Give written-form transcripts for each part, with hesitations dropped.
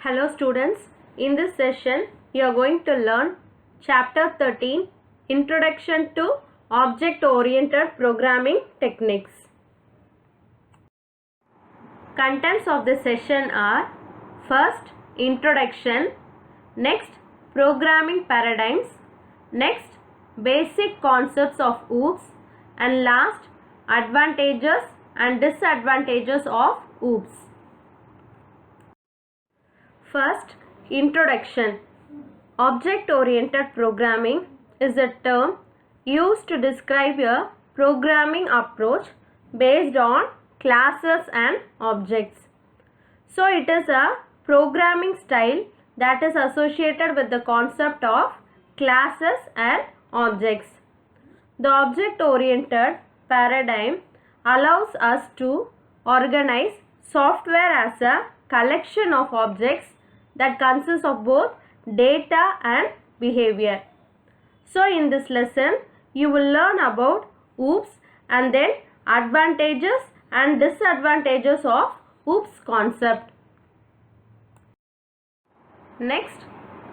Hello students, in this session you are going to learn chapter 13 Introduction to Object Oriented Programming Techniques. Contents of the session are: first, introduction; next, programming paradigms; next, basic concepts of OOPS; and last, advantages and disadvantages of OOPS. First, introduction. Object-oriented programming is a term used to describe a programming approach based on classes and objects. So, it is a programming style that is associated with the concept of classes and objects. The object-oriented paradigm allows us to organize software as a collection of objects that consists of both data and behavior. So in this lesson you will learn about OOPS and then advantages and disadvantages of OOPS concept. Next,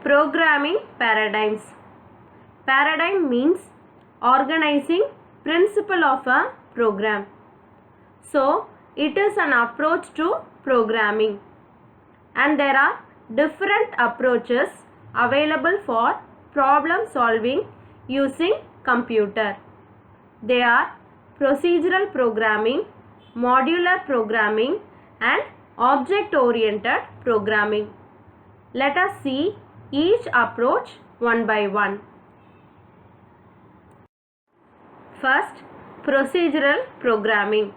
programming paradigms. Paradigm means organizing principle of a program. So it is an approach to programming, and there are different approaches available for problem solving using computer. They are procedural programming, modular programming and object-oriented programming. Let us see each approach one by one. First, procedural programming.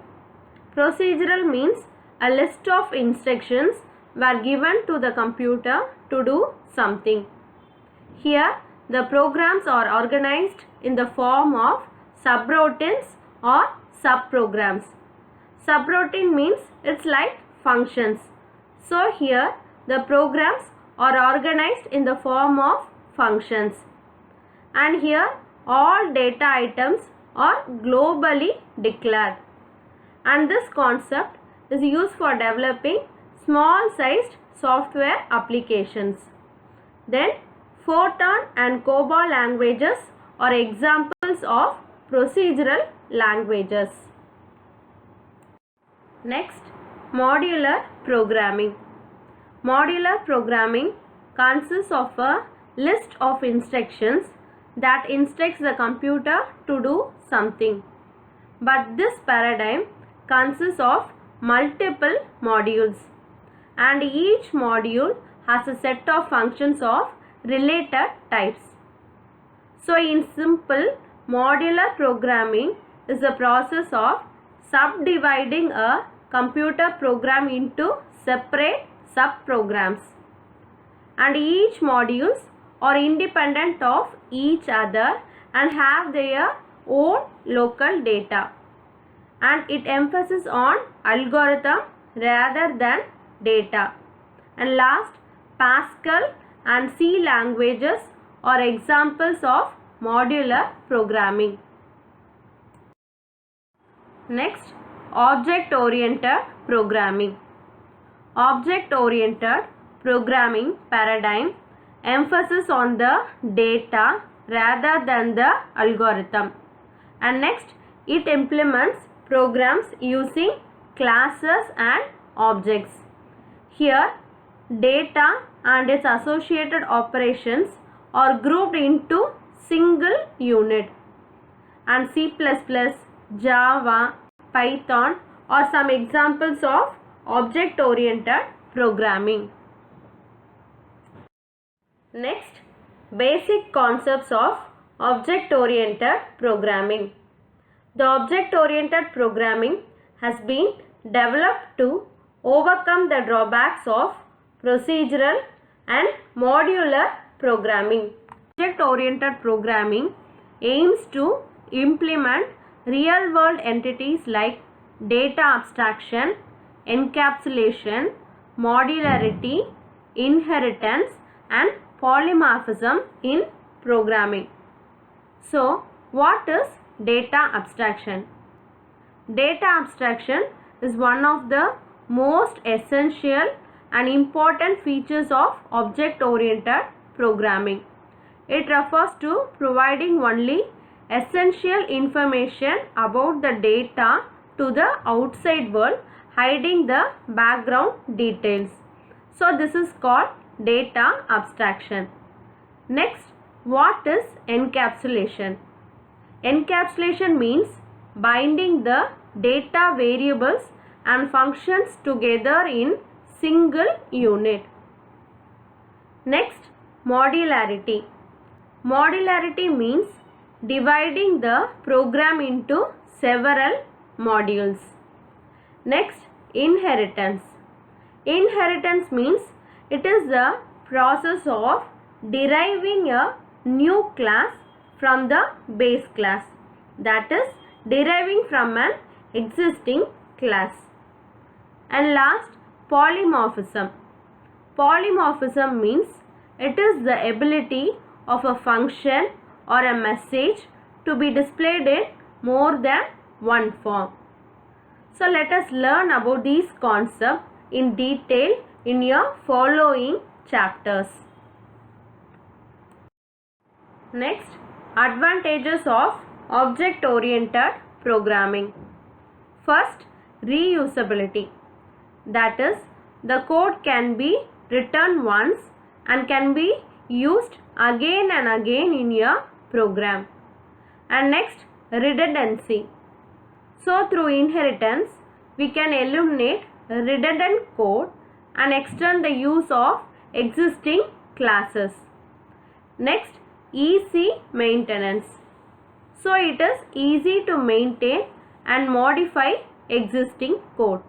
Procedural means a list of instructions were given to the computer to do something. Here, the programs are organized in the form of subroutines or subprograms. Subroutine means it's like functions. So here, the programs are organized in the form of functions. And here, all data items are globally declared. And this concept is used for developing small sized software applications. Then Fortran and COBOL languages are examples of procedural languages. Next, modular programming. Modular programming consists of a list of instructions that instructs the computer to do something. But this paradigm consists of multiple modules, and each module has a set of functions of related types. So in simple, modular programming is the process of subdividing a computer program into separate subprograms, and each modules are independent of each other and have their own local data, and it emphasizes on algorithm rather than data. And last, Pascal and C languages are examples of modular programming. Next, object-oriented programming. Object-oriented programming paradigm emphasis on the data rather than the algorithm. And next, it implements programs using classes and objects. Here, data and its associated operations are grouped into single unit, and C++, Java, Python are some examples of object-oriented programming. Next, basic concepts of object-oriented programming. The object-oriented programming has been developed to overcome the drawbacks of procedural and modular programming. Object-oriented programming aims to implement real-world entities like data abstraction, encapsulation, modularity, inheritance and polymorphism in programming. So, what is data abstraction? Data abstraction is one of the most essential and important features of object-oriented programming. It refers to providing only essential information about the data to the outside world, hiding the background details. So this is called data abstraction. Next, what is encapsulation? Encapsulation means binding the data variables and functions together in single unit. Next, modularity. Modularity means dividing the program into several modules. Next, inheritance. Inheritance means it is the process of deriving a new class from the base class, that is deriving from an existing class. And last, polymorphism. Polymorphism means it is the ability of a function or a message to be displayed in more than one form. So let us learn about these concepts in detail in your following chapters. Next, advantages of object-oriented programming. First, reusability. That is, the code can be written once and can be used again and again in your program. And next, redundancy. So through inheritance, we can eliminate redundant code and extend the use of existing classes. Next, easy maintenance. So it is easy to maintain and modify existing code.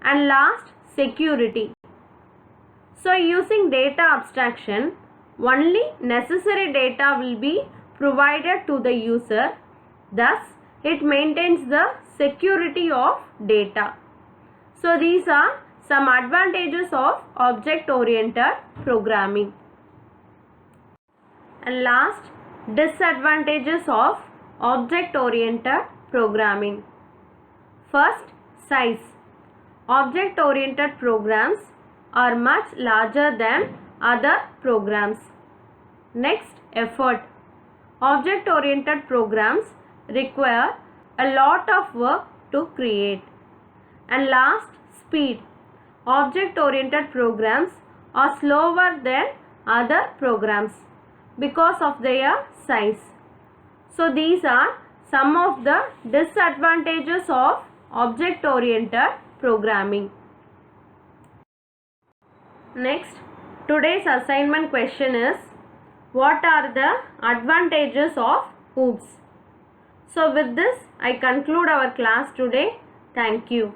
And last, security. So using data abstraction, only necessary data will be provided to the user. Thus, it maintains the security of data. So these are some advantages of object-oriented programming. And last, disadvantages of object-oriented programming. First, size. Object-oriented programs are much larger than other programs. Next, effort. Object-oriented programs require a lot of work to create. And last, speed. Object-oriented programs are slower than other programs because of their size. So these are some of the disadvantages of object-oriented programming. Next, today's assignment question is, what are the advantages of OOPS? So with this, I conclude our class today. Thank you.